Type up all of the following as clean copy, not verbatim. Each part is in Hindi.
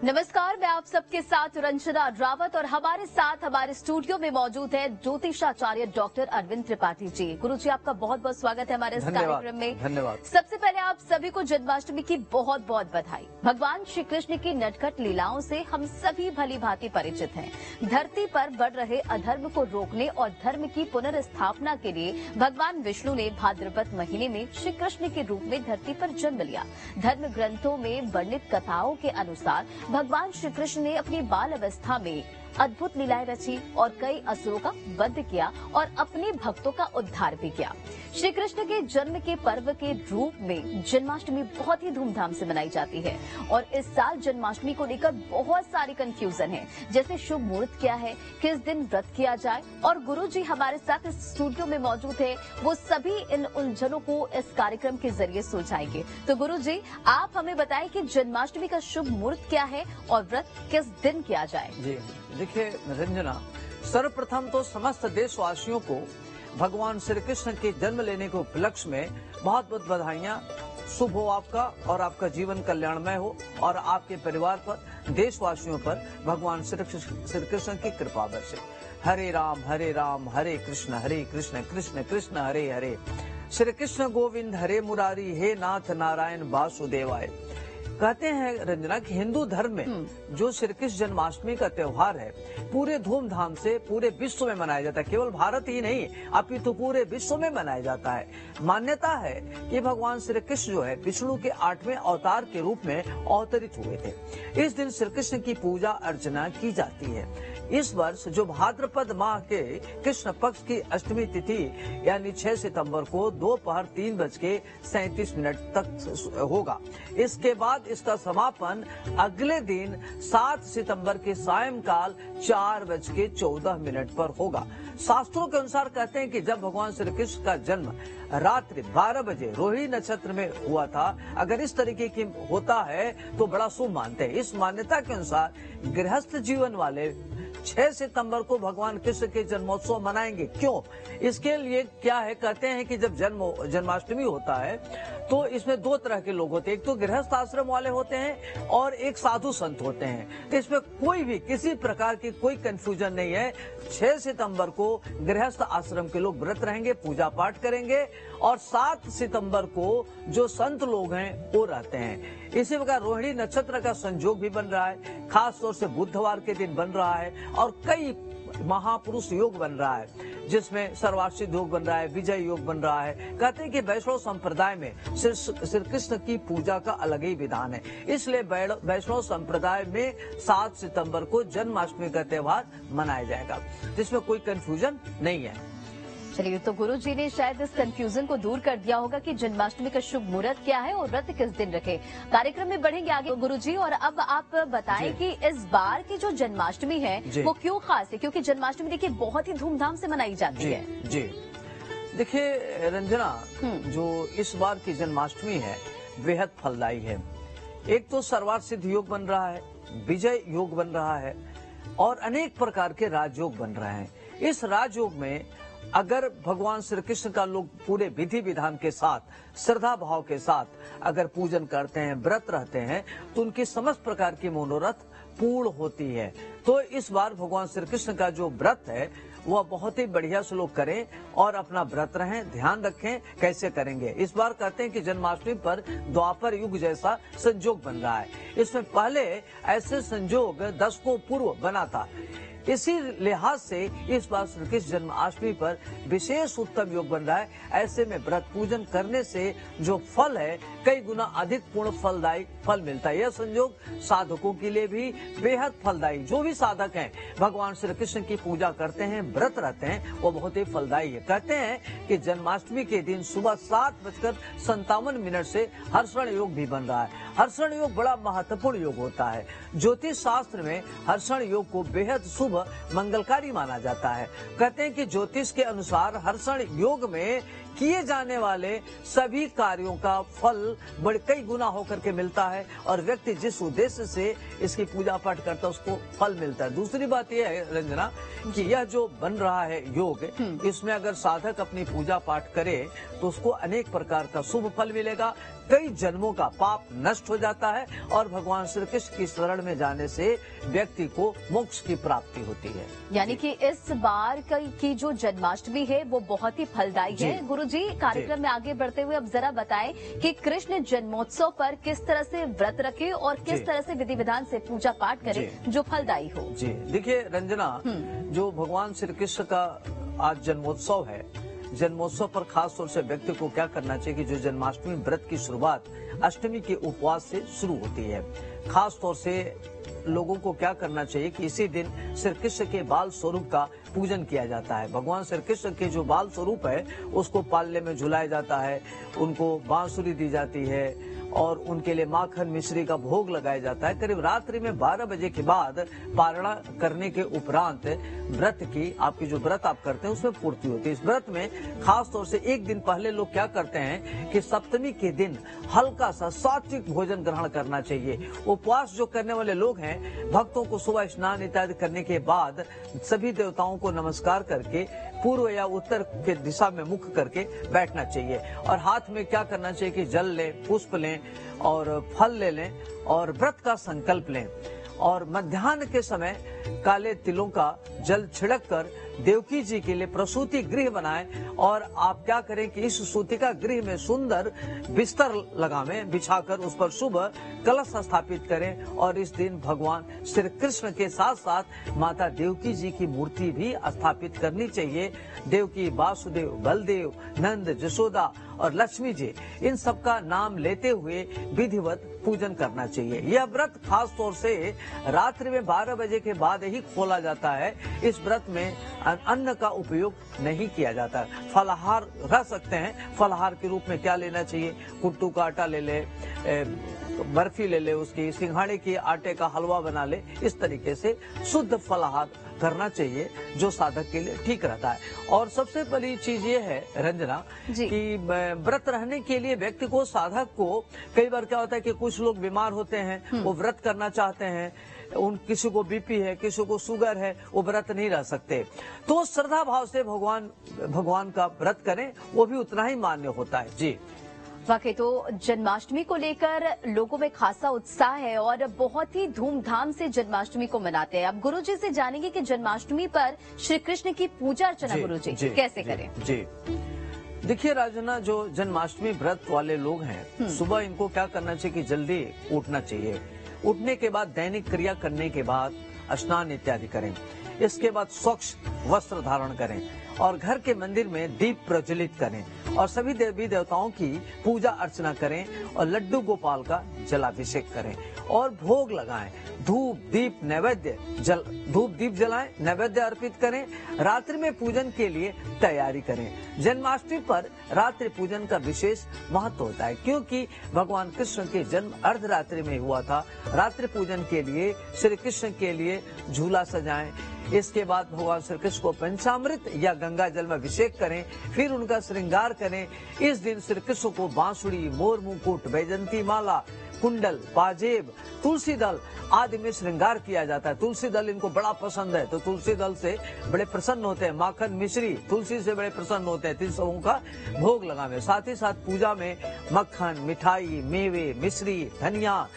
नमस्कार, मैं आप सबके साथ रंजना रावत और हमारे साथ हमारे स्टूडियो में मौजूद है ज्योतिषाचार्य डॉक्टर अरविंद त्रिपाठी जी। गुरु जी, आपका बहुत बहुत स्वागत है हमारे इस कार्यक्रम में। धन्यवाद। सबसे पहले आप सभी को जन्माष्टमी की बहुत बहुत बधाई। भगवान श्री कृष्ण की नटखट लीलाओं से हम सभी भली भांति परिचित हैं। धरती पर बढ़ रहे अधर्म को रोकने और धर्म की पुनर्स्थापना के लिए भगवान विष्णु ने भाद्रपद महीने में श्री कृष्ण के रूप में धरती पर जन्म लिया। धर्म ग्रंथों में वर्णित कथाओं के अनुसार भगवान श्री कृष्ण ने अपनी बाल अवस्था में अद्भुत लीलाएं रची और कई असुरों का वध किया और अपने भक्तों का उद्धार भी किया। श्री कृष्ण के जन्म के पर्व के रूप में जन्माष्टमी बहुत ही धूमधाम से मनाई जाती है और इस साल जन्माष्टमी को लेकर बहुत सारी कंफ्यूजन है, जैसे शुभ मुहूर्त क्या है, किस दिन व्रत किया जाए। और गुरु जी हमारे साथ इस स्टूडियो में मौजूद है, वो सभी इन उलझनों को इस कार्यक्रम के जरिए सुलझाएंगे। तो गुरु जी, आप हमें बताएं कि जन्माष्टमी का शुभ मुहूर्त क्या है और व्रत किस दिन किया जाए। जी देखिए रंजना, सर्वप्रथम तो समस्त देशवासियों को भगवान श्री कृष्ण के जन्म लेने के उपलक्ष्य में बहुत बहुत बधाइयां। शुभ हो आपका और आपका जीवन कल्याणमय हो और आपके परिवार पर, देशवासियों पर भगवान श्री कृष्ण की कृपा बरसे। हरे राम हरे कृष्ण कृष्ण कृष्ण हरे हरे। श्री कृष्ण गोविंद हरे मुरारी, हे नाथ नारायण वासुदेवाय। कहते हैं रंजना कि हिंदू धर्म में जो श्री कृष्ण जन्माष्टमी का त्योहार है पूरे धूमधाम से पूरे विश्व में मनाया जाता है। केवल भारत ही नहीं अपितु पूरे विश्व में मनाया जाता है। मान्यता है कि भगवान श्री कृष्ण जो है विष्णु के 8वें अवतार के रूप में अवतरित हुए थे। इस दिन श्री कृष्ण की पूजा अर्चना की जाती है। इस वर्ष जो भाद्रपद माह के कृष्ण पक्ष की अष्टमी तिथि यानी 6 सितंबर को दोपहर 3:37 तक होगा। इसके बाद इसका समापन अगले दिन 7 सितंबर के सायंकाल 4:14 पर होगा। शास्त्रों के अनुसार कहते हैं कि जब भगवान श्री कृष्ण का जन्म रात्रि 12 बजे रोहिणी नक्षत्र में हुआ था, अगर इस तरीके की होता है तो बड़ा शुभ मानते हैं। इस मान्यता के अनुसार गृहस्थ जीवन वाले 6 सितंबर को भगवान कृष्ण के जन्मोत्सव मनाएंगे। क्यों? इसके लिए क्या है, कहते हैं कि जब जन्माष्टमी होता है तो इसमें 2 तरह के लोग होते हैं। एक तो गृहस्थ आश्रम वाले होते हैं और एक साधु संत होते हैं। तो इसमें कोई भी किसी प्रकार की कोई कंफ्यूजन नहीं है। 6 सितंबर को गृहस्थ आश्रम के लोग व्रत रहेंगे, पूजा पाठ करेंगे और 7 सितंबर को जो संत लोग हैं वो रहते हैं। इसी प्रकार रोहिणी नक्षत्र का संयोग भी बन रहा है, खास तौर से बुधवार के दिन बन रहा है और कई महापुरुष योग बन रहा है, जिसमें सर्वासिद्ध योग बन रहा है, विजय योग बन रहा है। कहते हैं कि वैष्णव संप्रदाय में श्री कृष्ण की पूजा का अलग ही विधान है। इसलिए वैष्णव संप्रदाय में 7 सितंबर को जन्माष्टमी का त्योहार मनाया जाएगा, जिसमें कोई कंफ्यूजन नहीं है। चलिए, तो गुरु जी ने शायद इस कंफ्यूजन को दूर कर दिया होगा कि जन्माष्टमी का शुभ मुहूर्त क्या है और व्रत किस दिन रखे। कार्यक्रम में बढ़ेंगे आगे गुरु जी, और अब आप बताएं कि इस बार की जो जन्माष्टमी है वो क्यों खास है, क्योंकि जन्माष्टमी देखिए बहुत ही धूमधाम से मनाई जाती है। जी देखिए रंजना, जो इस बार की जन्माष्टमी है बेहद फलदायी है। एक तो सर्वार्थ सिद्ध योग बन रहा है, विजय योग बन रहा है और अनेक प्रकार के राजयोग बन रहे हैं। इस राजयोग में अगर भगवान श्री कृष्ण का लोग पूरे विधि विधान के साथ, श्रद्धा भाव के साथ अगर पूजन करते हैं, व्रत रहते हैं, तो उनकी समस्त प्रकार की मनोरथ पूर्ण होती है। तो इस बार भगवान श्री कृष्ण का जो व्रत है वह बहुत ही बढ़िया से लोग करें और अपना व्रत रहें, ध्यान रखें कैसे करेंगे। इस बार कहते हैं कि जन्माष्टमी पर द्वापर युग जैसा संजोग बन रहा है। इसमें पहले ऐसे संजोग 10 को पूर्व बना था। इसी लिहाज से इस बार श्री कृष्ण जन्माष्टमी पर विशेष उत्तम योग बन रहा है। ऐसे में व्रत पूजन करने से जो फल है कई गुना अधिक पूर्ण फलदायी फल मिलता है। यह संयोग साधकों के लिए भी बेहद फलदायी। जो भी साधक हैं भगवान श्री कृष्ण की पूजा करते हैं, व्रत रहते हैं, वो बहुत ही फलदायी है। कहते हैं कि जन्माष्टमी के दिन सुबह 7:57 से हर्षण योग भी बन रहा है। हर्षण योग बड़ा महत्वपूर्ण योग होता है। ज्योतिष शास्त्र में हर्षण योग को बेहद शुभ मंगलकारी माना जाता है। कहते हैं कि ज्योतिष के अनुसार हर्षण योग में किए जाने वाले सभी कार्यों का फल बड़े कई गुना होकर के मिलता है और व्यक्ति जिस उद्देश्य से इसकी पूजा पाठ करता है उसको फल मिलता है। दूसरी बात यह है रंजना कि यह जो बन रहा है योग, इसमें अगर साधक अपनी पूजा पाठ करे तो उसको अनेक प्रकार का शुभ फल मिलेगा, कई जन्मों का पाप नष्ट हो जाता है और भगवान श्री कृष्ण की शरण में जाने से व्यक्ति को मोक्ष की प्राप्ति होती है। यानी कि इस बार की जो जन्माष्टमी है वो बहुत ही फलदायी है। गुरुजी, कार्यक्रम में आगे बढ़ते हुए अब जरा बताएं कि कृष्ण जन्मोत्सव पर किस तरह से व्रत रखे और किस तरह से विधि विधान से पूजा पाठ करें जो फलदायी हो। जी देखिए रंजना, जो भगवान श्री कृष्ण का आज जन्मोत्सव है, जन्मोत्सव पर खास तौर से व्यक्ति को क्या करना चाहिए कि जो जन्माष्टमी व्रत की शुरुआत अष्टमी के उपवास से शुरू होती है, खास तौर से लोगों को क्या करना चाहिए कि इसी दिन श्री कृष्ण के बाल स्वरूप का पूजन किया जाता है। भगवान श्री कृष्ण के जो बाल स्वरूप है उसको पालने में झुलाया जाता है, उनको बांसुरी दी जाती है और उनके लिए माखन मिश्री का भोग लगाया जाता है। करीब रात्रि में 12 बजे के बाद पारणा करने के उपरांत व्रत की आपकी जो व्रत आप करते हैं उसमें पूर्ति होती है। इस व्रत में खास तौर से एक दिन पहले लोग क्या करते हैं कि सप्तमी के दिन हल्का सा सात्विक भोजन ग्रहण करना चाहिए। उपवास जो करने वाले लोग हैं, भक्तों को सुबह स्नान इत्यादि करने के बाद सभी देवताओं को नमस्कार करके पूर्व या उत्तर के दिशा में मुख करके बैठना चाहिए और हाथ में क्या करना चाहिए कि जल लें, पुष्प लें और फल ले लें और व्रत का संकल्प लें और मध्याह्न के समय काले तिलों का जल छिड़क कर देवकी जी के लिए प्रसूति गृह बनाएं और आप क्या करें कि इस सूतिका गृह में सुंदर बिस्तर लगावें, बिछाकर उस पर शुभ कलश स्थापित करें और इस दिन भगवान श्री कृष्ण के साथ साथ माता देवकी जी की मूर्ति भी स्थापित करनी चाहिए। देवकी, वासुदेव, बलदेव, नंद, जशोदा और लक्ष्मी जी, इन सबका नाम लेते हुए विधिवत पूजन करना चाहिए। यह व्रत खास तौर से रात्रि में 12 बजे के बाद ही खोला जाता है। इस व्रत में अन्न का उपयोग नहीं किया जाता। फलाहार रह सकते हैं। फलाहार के रूप में क्या लेना चाहिए? कुट्टू का आटा ले ले, बर्फी ले ले, उसकी सिंघाड़े के आटे का हलवा बना ले। इस तरीके से शुद्ध फलाहार करना चाहिए जो साधक के लिए ठीक रहता है। और सबसे बड़ी चीज ये है रंजना कि व्रत रहने के लिए व्यक्ति को, साधक को, कई बार क्या होता है कि कुछ लोग बीमार होते हैं, वो व्रत करना चाहते हैं, किसी को बीपी है, किसी को शुगर है, वो व्रत नहीं रह सकते, तो श्रद्धा भाव से भगवान का व्रत करें, वो भी उतना ही मान्य होता है। जी वाकई तो जन्माष्टमी को लेकर लोगों में खासा उत्साह है और बहुत ही धूमधाम से जन्माष्टमी को मनाते हैं। अब गुरुजी से जानेंगे कि जन्माष्टमी पर श्री कृष्ण की पूजा अर्चना गुरुजी कैसे करें। जी देखिए राजना, जो जन्माष्टमी व्रत वाले लोग हैं, सुबह इनको क्या करना चाहिए कि जल्दी उठना चाहिए। उठने के बाद दैनिक क्रिया करने के बाद स्नान इत्यादि करें। इसके बाद स्वच्छ वस्त्र धारण करें और घर के मंदिर में दीप प्रज्वलित करें और सभी देवी देवताओं की पूजा अर्चना करें और लड्डू गोपाल का जलाभिषेक करें और भोग लगाएं। धूप दीप जलाएं, नैवेद्य अर्पित करें। रात्रि में पूजन के लिए तैयारी करें। जन्माष्टमी पर रात्रि पूजन का विशेष महत्व होता है क्योंकि भगवान कृष्ण के जन्म अर्धरात्रि में हुआ था। रात्रि पूजन के लिए श्री कृष्ण के लिए झूला सजाएं। इसके बाद भगवान श्री कृष्ण को पंचामृत या गंगा जल में अभिषेक करें, फिर उनका श्रृंगार करें। इस दिन श्री कृष्ण को बांसुरी, मोर मुकुट, वैजंती माला, कुंडल, पाजेब, तुलसी दल आदि में श्रृंगार किया जाता है। तुलसी दल इनको बड़ा पसंद है तो तुलसी दल से बड़े प्रसन्न होते हैं। माखन मिश्री तुलसी से बड़े प्रसन्न होते हैं। तीन सबों का भोग लगावे। साथ ही साथ पूजा में मक्खन, मिठाई, मेवे, मिश्री, धनिया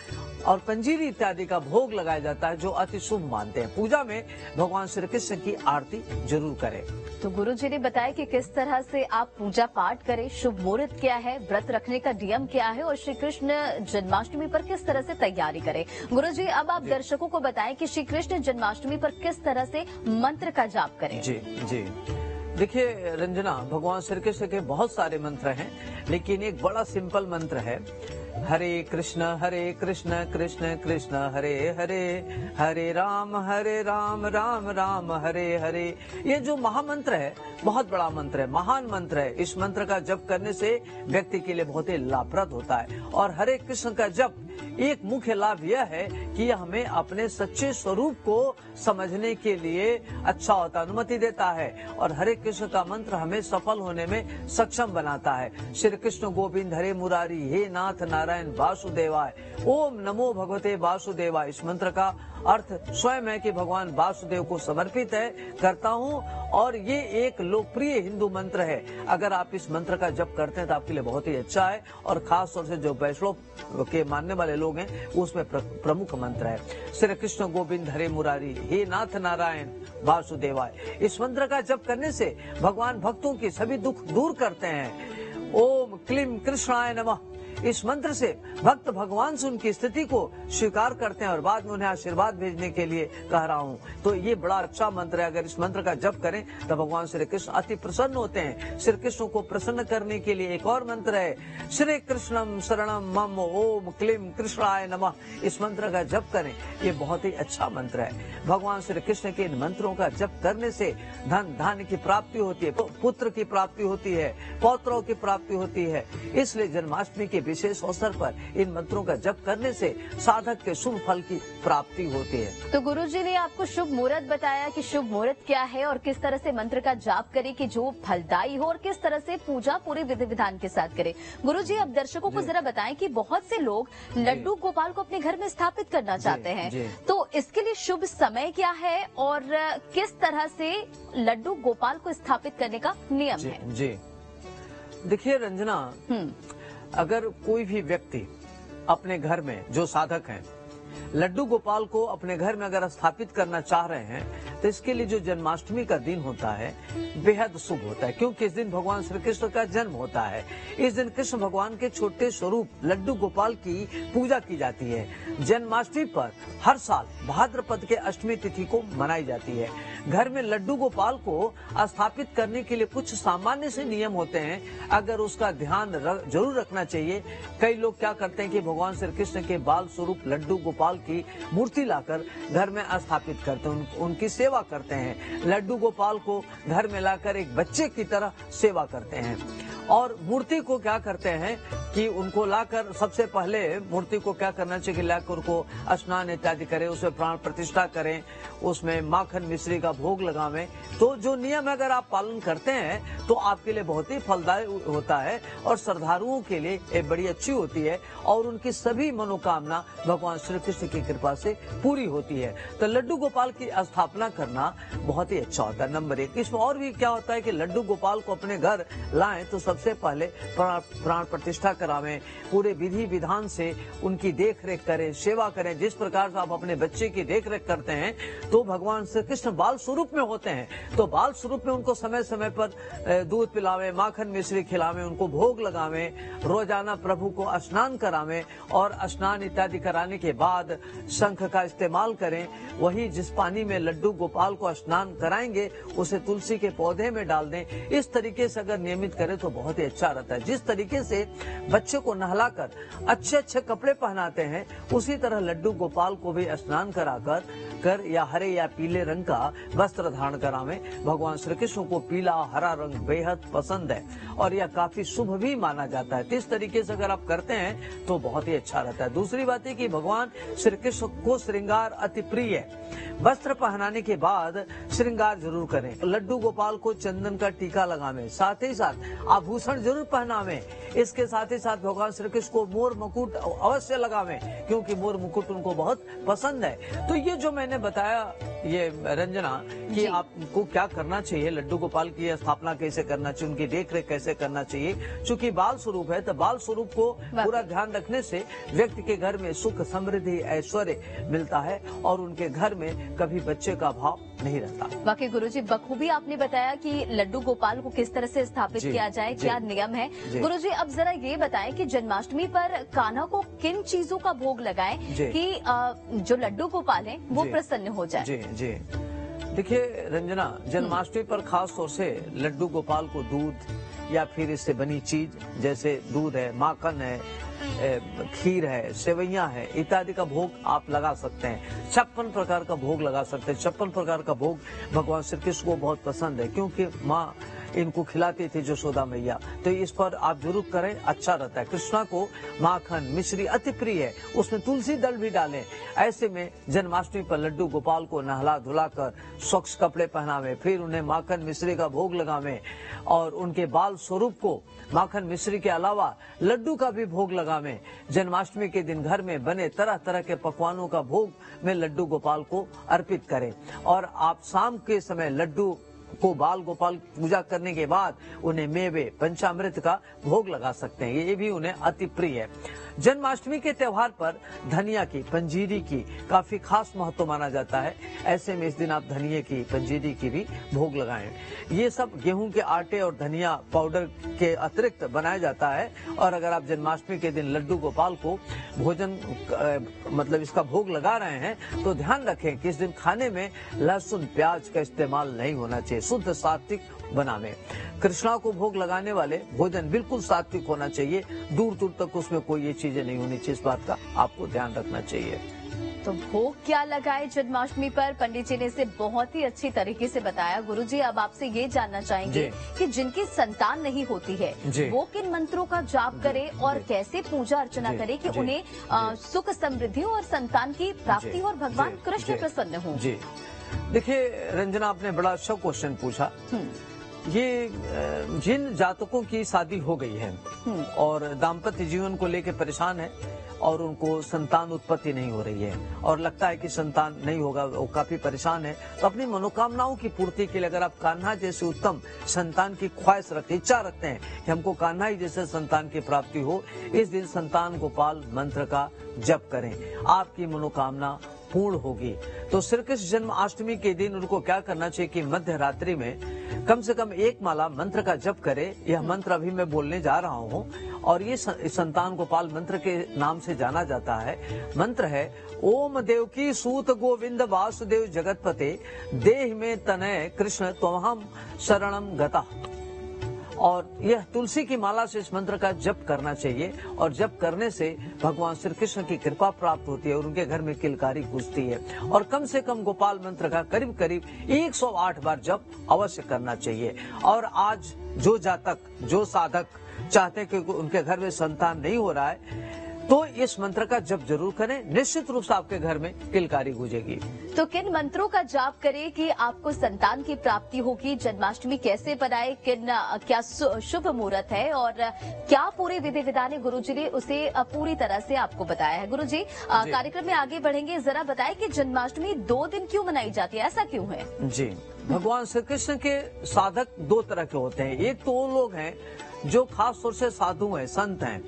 और पंजीरी इत्यादि का भोग लगाया जाता है जो अति शुभ मानते हैं। पूजा में भगवान श्री कृष्ण की आरती जरूर करें। तो गुरु जी ने बताया कि किस तरह से आप पूजा पाठ करें, शुभ मुहूर्त क्या है, व्रत रखने का नियम क्या है और श्री कृष्ण जन्माष्टमी पर किस तरह से तैयारी करें। गुरु जी अब आप दर्शकों को बताएं कि श्री कृष्ण जन्माष्टमी पर किस तरह से मंत्र का जाप करें। जी देखिए रंजना, भगवान श्री कृष्ण के बहुत सारे मंत्र हैं लेकिन एक बड़ा सिंपल मंत्र है, हरे कृष्ण कृष्ण कृष्ण हरे हरे, हरे राम राम राम हरे हरे। ये जो महामंत्र है बहुत बड़ा मंत्र है, महान मंत्र है। इस मंत्र का जप करने से व्यक्ति के लिए बहुत ही लाभप्रद होता है और हरे कृष्ण का जप एक मुख्य लाभ यह है कि यह हमें अपने सच्चे स्वरूप को समझने के लिए अच्छा होता अनुमति देता है और हरे कृष्ण का मंत्र हमें सफल होने में सक्षम बनाता है। श्री कृष्ण गोविंद हरे मुरारी, हे नाथ नारायण वासुदेवाय, ओम नमो भगवते वासुदेवाय। इस मंत्र का अर्थ स्वयं है कि भगवान वासुदेव को समर्पित है करता हूँ और ये एक लोकप्रिय हिंदू मंत्र है। अगर आप इस मंत्र का जप करते हैं तो आपके लिए बहुत ही अच्छा है और खास तौर से जो वैष्णव के मानने वाले लोग हैं उसमें प्रमुख मंत्र है। श्री कृष्ण गोविंद हरे मुरारी, हे नाथ नारायण वासुदेवाय। इस मंत्र का जप करने से भगवान भक्तों के सभी दुख दूर करते हैं। ओम क्लीम कृष्णाय नमः। इस मंत्र से भक्त भगवान से उनकी स्थिति को स्वीकार करते हैं और बाद में उन्हें आशीर्वाद भेजने के लिए कह रहा हूँ। तो ये बड़ा अच्छा मंत्र है। अगर इस मंत्र का जप करें तो भगवान श्री कृष्ण अति प्रसन्न होते हैं। श्री कृष्ण को प्रसन्न करने के लिए एक और मंत्र है, श्री कृष्णम शरणम मम ओम क्लीम कृष्णाय नमः। इस मंत्र का जप करें, ये बहुत ही अच्छा मंत्र है। भगवान श्री कृष्ण के इन मंत्रों का जप करने से धन धान्य की प्राप्ति होती है, पुत्र की प्राप्ति होती है, पौत्रों की प्राप्ति होती है। इसलिए जन्माष्टमी के विशेष अवसर पर इन मंत्रों का जप करने से साधक के शुभ फल की प्राप्ति होती है। तो गुरुजी ने आपको शुभ मुहूर्त बताया कि शुभ मुहूर्त क्या है और किस तरह से मंत्र का जाप करें कि जो फलदायी हो और किस तरह से पूजा पूरे विधि विधान के साथ करें। गुरुजी, अब दर्शकों को जरा बताएं कि बहुत से लोग लड्डू गोपाल को अपने घर में स्थापित करना चाहते हैं, तो इसके लिए शुभ समय क्या है और किस तरह से लड्डू गोपाल को स्थापित करने का नियम है? जी देखिए रंजना, अगर कोई भी व्यक्ति अपने घर में जो साधक हैं लड्डू गोपाल को अपने घर में अगर स्थापित करना चाह रहे हैं तो इसके लिए जो जन्माष्टमी का दिन होता है बेहद शुभ होता है, क्योंकि इस दिन भगवान श्री कृष्ण का जन्म होता है। इस दिन कृष्ण भगवान के छोटे स्वरूप लड्डू गोपाल की पूजा की जाती है। जन्माष्टमी पर हर साल भाद्रपद के अष्टमी तिथि को मनाई जाती है। घर में लड्डू गोपाल को स्थापित करने के लिए कुछ सामान्य से नियम होते हैं, अगर उसका ध्यान जरूर रखना चाहिए। कई लोग क्या करते हैं कि भगवान श्री कृष्ण के बाल स्वरूप लड्डू गोपाल की मूर्ति लाकर घर में स्थापित करते हैं, उनकी सेवा करते हैं। लड्डू गोपाल को घर में लाकर एक बच्चे की तरह सेवा करते हैं और मूर्ति को क्या करते हैं कि उनको लाकर सबसे पहले मूर्ति को क्या करना चाहिए कि लाकर उनको स्नान इत्यादि करें, उसमें प्राण प्रतिष्ठा करें, उसमें माखन मिश्री का भोग लगावें। तो जो नियम अगर आप पालन करते हैं तो आपके लिए बहुत ही फलदायी होता है और श्रद्धालुओं के लिए ये बड़ी अच्छी होती है और उनकी सभी मनोकामना भगवान श्री कृष्ण की कृपा से पूरी होती है। तो लड्डू गोपाल की स्थापना करना बहुत ही अच्छा होता है। नंबर 1, इसमें और भी क्या होता है कि लड्डू गोपाल को अपने घर लाएं तो सबसे पहले प्राण प्रतिष्ठा करावें, पूरे विधि विधान से उनकी देख रेख करें, सेवा करें। जिस प्रकार से आप अपने बच्चे की देख रेख करते हैं तो भगवान श्री कृष्ण बाल स्वरूप में होते हैं, तो बाल स्वरूप में उनको समय समय पर दूध पिलावें, माखन मिश्री खिलावें, उनको भोग लगावें, रोजाना प्रभु को स्नान करावें और स्नान इत्यादि कराने के बाद शंख का इस्तेमाल करें। वही जिस पानी में लड्डू गोपाल को स्नान कराएंगे उसे तुलसी के पौधे में डाल दें। इस तरीके से अगर नियमित करें तो बहुत ही अच्छा रहता है। जिस तरीके से बच्चे को नहलाकर अच्छे अच्छे कपड़े पहनाते हैं उसी तरह लड्डू गोपाल को भी स्नान कराकर या हरे या पीले रंग का वस्त्र धारण करावें। भगवान श्री कृष्ण को पीला हरा रंग बेहद पसंद है और यह काफी शुभ भी माना जाता है। इस तरीके से अगर आप करते हैं तो बहुत ही अच्छा रहता है। दूसरी बात है कि भगवान श्री कृष्ण को श्रृंगार अति प्रिय है। वस्त्र पहनाने के बाद श्रृंगार जरूर करें। लड्डू गोपाल को चंदन का टीका लगावें, साथ ही साथ आभूषण जरूर पहनावें। इसके साथ ही साथ भगवान श्री कृष्ण को मोर मुकुट अवश्य लगावें, क्योंकि मोर मुकुट उनको बहुत पसंद है। तो ये जो मैंने बताया ये रंजना कि आपको क्या करना चाहिए, लड्डू गोपाल की स्थापना कैसे करना चाहिए, उनकी देख रेख कैसे करना चाहिए। चूंकि बाल स्वरूप है तो बाल स्वरूप को पूरा ध्यान रखने से व्यक्ति के घर में सुख समृद्धि ऐश्वर्य मिलता है और उनके घर में कभी बच्चे का भाव नहीं रहता। वाकई गुरुजी, बखूबी आपने बताया कि लड्डू गोपाल को किस तरह से स्थापित किया जाए, क्या नियम है। गुरुजी, अब जरा ये बताएं कि जन्माष्टमी पर कान्हा को किन चीजों का भोग लगाएं कि जो लड्डू गोपाल है वो प्रसन्न हो जाए। जी देखिए रंजना, जन्माष्टमी पर खास तौर से लड्डू गोपाल को दूध या फिर इससे बनी चीज जैसे दूध है, माखन है, खीर है, सेवैयां है इत्यादि का भोग आप लगा सकते हैं। 56 प्रकार का भोग लगा सकते हैं। 56 प्रकार का भोग भगवान श्री कृष्ण को बहुत पसंद है, क्योंकि माँ इनको खिलाती थी यशोदा मैया। तो इस पर आप जरूर करें, अच्छा रहता है। कृष्णा को माखन मिश्री अति प्रिय है, उसमें तुलसी दल भी डालें। ऐसे में जन्माष्टमी पर लड्डू गोपाल को नहला धुलाकर स्वच्छ कपड़े पहनावे, फिर उन्हें माखन मिश्री का भोग लगावे और उनके बाल स्वरूप को माखन मिश्री के अलावा लड्डू का भी भोग लगावे। जन्माष्टमी के दिन घर में बने तरह तरह के पकवानों का भोग में लड्डू गोपाल को अर्पित करें और आप शाम के समय लड्डू को बाल गोपाल पूजा करने के बाद उन्हें मेवे पंचामृत का भोग लगा सकते हैं, ये भी उन्हें अति प्रिय है। जन्माष्टमी के त्योहार पर धनिया की पंजीरी की काफी खास महत्व माना जाता है। ऐसे में इस दिन आप धनिया की पंजीरी की भी भोग लगाएं। ये सब गेहूं के आटे और धनिया पाउडर के अतिरिक्त बनाया जाता है और अगर आप जन्माष्टमी के दिन लड्डू गोपाल को भोजन मतलब इसका भोग लगा रहे हैं तो ध्यान रखें कि इस दिन खाने में लहसुन प्याज का इस्तेमाल नहीं होना चाहिए, शुद्ध सात्विक बनावे। कृष्णा को भोग लगाने वाले भोजन बिल्कुल सात्विक होना चाहिए, दूर दूर तक उसमें कोई ये चीजें नहीं होनी चाहिए, इस बात का आपको ध्यान रखना चाहिए। तो भोग क्या लगाए जन्माष्टमी पर, पंडित जी ने इसे बहुत ही अच्छी तरीके से बताया। गुरुजी अब आपसे ये जानना चाहेंगे कि जिनकी संतान नहीं होती है वो किन मंत्रों का जाप करे और कैसे पूजा अर्चना करे कि उन्हें सुख समृद्धि और संतान की प्राप्ति और भगवान कृष्ण प्रसन्न हो। जी देखिए रंजना, आपने बड़ा अच्छा क्वेश्चन पूछा। ये जिन जातकों की शादी हो गई है और दाम्पत्य जीवन को लेकर परेशान है और उनको संतान उत्पत्ति नहीं हो रही है और लगता है कि संतान नहीं होगा, वो काफी परेशान है, तो अपनी मनोकामनाओं की पूर्ति के लिए अगर आप कान्हा जैसे उत्तम संतान की ख्वाहिश रखते, इच्छा रखते हैं कि हमको कान्हा ही जैसे संतान की प्राप्ति हो, इस दिन संतान गोपाल मंत्र का जप करें, आपकी मनोकामना पूर्ण होगी। तो श्री कृष्ण जन्माष्टमी के दिन उनको क्या करना चाहिए कि मध्य रात्रि में कम से कम एक माला मंत्र का जप करे। यह मंत्र अभी मैं बोलने जा रहा हूँ और ये संतान गोपाल मंत्र के नाम से जाना जाता है। मंत्र है ओम देवकी सूत गोविंद वासुदेव जगतपते देह में तनय कृष्ण त्वहम शरणम गता। और यह तुलसी की माला से इस मंत्र का जप करना चाहिए और जप करने से भगवान श्री कृष्ण की कृपा प्राप्त होती है और उनके घर में किलकारी गूंजती है। और कम से कम गोपाल मंत्र का करीब करीब 108 बार जप अवश्य करना चाहिए। और आज जो जातक जो साधक चाहते हैं कि उनके घर में संतान नहीं हो रहा है तो इस मंत्र का जप जरूर करें, निश्चित रूप से आपके घर में किलकारी गूंजेगी। तो किन मंत्रों का जाप करें कि आपको संतान की प्राप्ति होगी, जन्माष्टमी कैसे बनाए, क्या शुभ मुहूर्त है और क्या पूरी विधि विधान है, गुरुजी ने उसे पूरी तरह से आपको बताया है। गुरुजी कार्यक्रम में आगे बढ़ेंगे, जरा बताएं कि जन्माष्टमी 2 दिन क्यों मनाई जाती है, ऐसा क्यों है? जी, भगवान श्री कृष्ण के साधक 2 तरह के होते हैं। एक तो वो लोग हैं जो खास तौर से साधु हैं, संत हैं,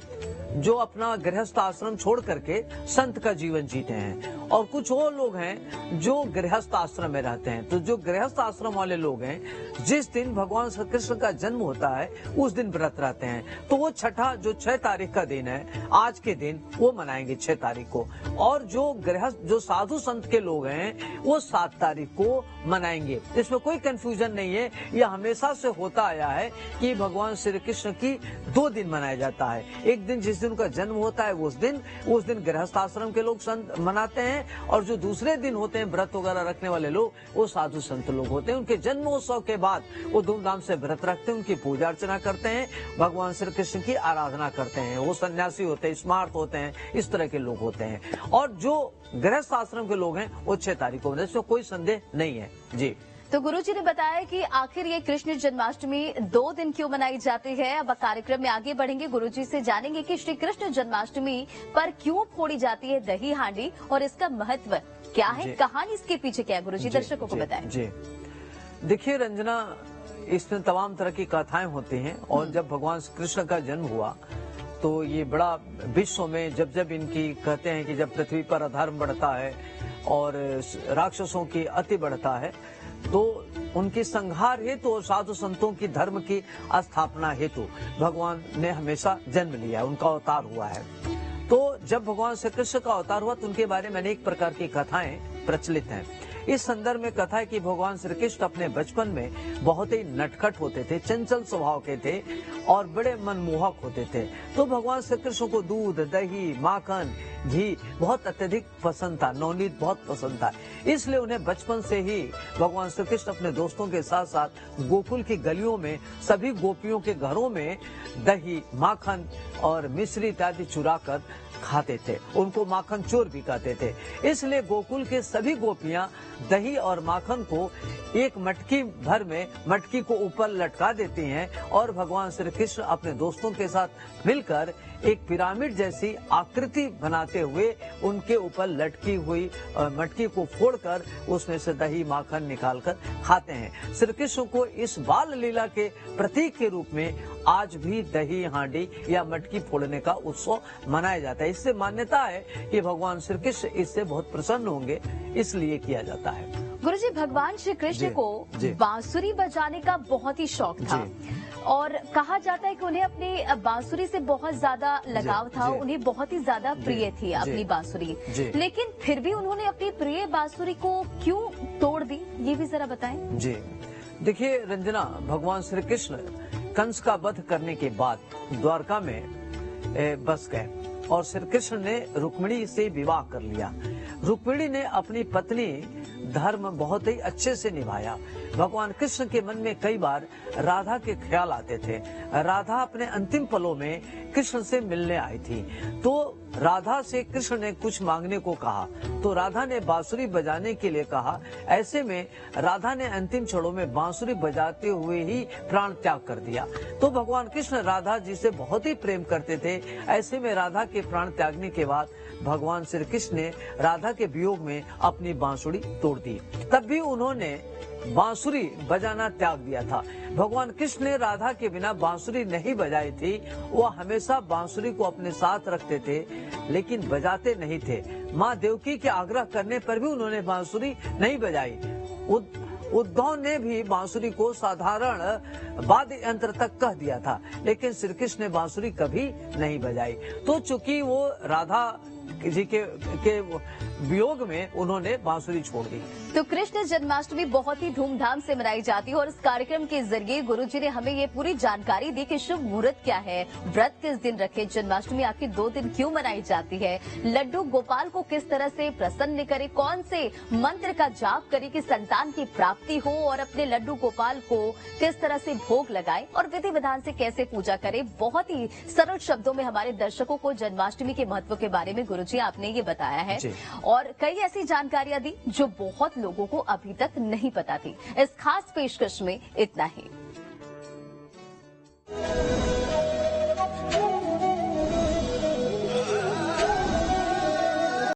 जो अपना गृहस्थ आश्रम छोड़ करके संत का जीवन जीते हैं, और कुछ वो लोग हैं जो गृहस्थ आश्रम में रहते हैं। तो जो गृहस्थ आश्रम वाले लोग हैं, जिस दिन भगवान श्री कृष्ण का जन्म होता है उस दिन व्रत रहते हैं, तो वो छठा जो 6 तारीख का दिन है, आज के दिन वो मनाएंगे 6 तारीख को। और जो गृहस्थ जो साधु संत के लोग हैं वो 7 तारीख को मनाएंगे। इसमें कोई कंफ्यूजन नहीं है, यह हमेशा से होता आया है कि भगवान श्री कृष्ण की 2 दिन मनाया जाता है। एक दिन जिस दिन उनका जन्म होता है उस दिन गृहस्थ आश्रम के लोग संत मनाते हैं, और जो दूसरे दिन होते हैं व्रत वगैरह रखने वाले लोग वो साधु संत लोग होते हैं। उनके जन्मोत्सव के बाद वो धूमधाम से व्रत रखते हैं, उनकी पूजा अर्चना करते हैं, भगवान श्री कृष्ण की आराधना करते हैं। वो सन्यासी होते हैं, स्मार्त होते हैं, इस तरह के लोग होते हैं। और जो गृहस्थ आश्रम के लोग हैं वो 6 तारीख को, इसमें कोई संदेह नहीं है। जी, तो गुरुजी ने बताया कि आखिर ये कृष्ण जन्माष्टमी 2 दिन क्यों मनाई जाती है। अब कार्यक्रम में आगे बढ़ेंगे, गुरुजी से जानेंगे कि श्री कृष्ण जन्माष्टमी पर क्यों फोड़ी जाती है दही हांडी और इसका महत्व क्या है, कहानी इसके पीछे क्या है, गुरुजी दर्शकों को बताएं। जी देखिए रंजना, इसमें तमाम तरह की कथाएं होती हैं और जब भगवान कृष्ण का जन्म हुआ तो ये बड़ा विश्व में जब इनकी कहते हैं कि जब पृथ्वी पर अधर्म बढ़ता है और राक्षसों की अति बढ़ता है तो उनके संहार हेतु और साधु संतों की धर्म की स्थापना हेतु भगवान ने हमेशा जन्म लिया है, उनका अवतार हुआ है। तो जब भगवान श्री कृष्ण का अवतार हुआ तो उनके बारे में अनेक प्रकार की कथाएं प्रचलित हैं। इस संदर्भ में कथा है कि भगवान श्री कृष्ण अपने बचपन में बहुत ही नटखट होते थे, चंचल स्वभाव के थे और बड़े मनमोहक होते थे। तो भगवान श्री कृष्ण को दूध, दही, माखन घी बहुत अत्यधिक पसंद था, नवनीत बहुत पसंद था। इसलिए उन्हें बचपन से ही भगवान श्री कृष्ण अपने दोस्तों के साथ साथ गोकुल की गलियों में सभी गोपियों के घरों में दही, माखन और मिश्री इत्यादि चुरा कर खाते थे। उनको माखन चोर भी कहते थे। इसलिए गोकुल के सभी गोपियां दही और माखन को एक मटकी भर में मटकी को ऊपर लटका देती हैं और भगवान श्री कृष्ण अपने दोस्तों के साथ मिलकर एक पिरामिड जैसी आकृति बनाते हुए उनके ऊपर लटकी हुई मटकी को फोड़कर उसमें से दही माखन निकालकर खाते हैं। श्री कृष्ण को इस बाल लीला के प्रतीक के रूप में आज भी दही हांडी या मटकी फोड़ने का उत्सव मनाया जाता है। इससे मान्यता है कि भगवान श्री कृष्ण इससे बहुत प्रसन्न होंगे, इसलिए किया जाता है। गुरुजी, भगवान श्री कृष्ण को बांसुरी बजाने का बहुत ही शौक था और कहा जाता है कि उन्हें अपनी बांसुरी से बहुत ज्यादा लगाव था। उन्हें बहुत ही ज्यादा प्रिय थी अपनी बांसुरी, लेकिन फिर भी उन्होंने अपनी प्रिय बांसुरी को क्यों तोड़ दी, ये भी जरा बताएं। जी देखिए रंजना, भगवान श्री कृष्ण कंस का वध करने के बाद द्वारका में बस गए और श्री कृष्ण ने रुक्मिणी से विवाह कर लिया। रुक्मिणी ने अपनी पत्नी धर्म बहुत ही अच्छे से निभाया। भगवान कृष्ण के मन में कई बार राधा के ख्याल आते थे। राधा अपने अंतिम पलों में कृष्ण से मिलने आई थी, तो राधा से कृष्ण ने कुछ मांगने को कहा, तो राधा ने बांसुरी बजाने के लिए कहा। ऐसे में राधा ने अंतिम क्षणों में बांसुरी बजाते हुए ही प्राण त्याग कर दिया। तो भगवान कृष्ण राधा जी से बहुत ही प्रेम करते थे। ऐसे में राधा के प्राण त्यागने के बाद भगवान श्री कृष्ण ने राधा के वियोग में अपनी बांसुरी तोड़ दी। तब भी उन्होंने बांसुरी बजाना त्याग दिया था। भगवान कृष्ण ने राधा के बिना बांसुरी नहीं बजाई थी। वह हमेशा बांसुरी को अपने साथ रखते थे, लेकिन बजाते नहीं थे। माँ देवकी के आग्रह करने पर भी उन्होंने बांसुरी नहीं बजाई। उद्धव ने भी बांसुरी को साधारण वाद्य यंत्र तक कह दिया था, लेकिन श्री कृष्ण ने बांसुरी कभी नहीं बजाई। तो चूंकि वो राधा जी के वियोग में उन्होंने बांसुरी छोड़ दी। तो कृष्ण जन्माष्टमी बहुत ही धूमधाम से मनाई जाती है और इस कार्यक्रम के जरिए गुरुजी ने हमें ये पूरी जानकारी दी कि शुभ मुहूर्त क्या है, व्रत किस दिन रखे, जन्माष्टमी आखिर 2 दिन क्यों मनाई जाती है, लड्डू गोपाल को किस तरह से प्रसन्न करे, कौन से मंत्र का जाप करे कि संतान की प्राप्ति हो और अपने लड्डू गोपाल को किस तरह से भोग लगाए और विधि विधान से कैसे पूजा करे। बहुत ही सरल शब्दों में हमारे दर्शकों को जन्माष्टमी के महत्व के बारे में गुरुजी आपने ये बताया है और कई ऐसी जानकारियां दी जो बहुत लोगों को अभी तक नहीं पता थी। इस खास पेशकश में इतना ही।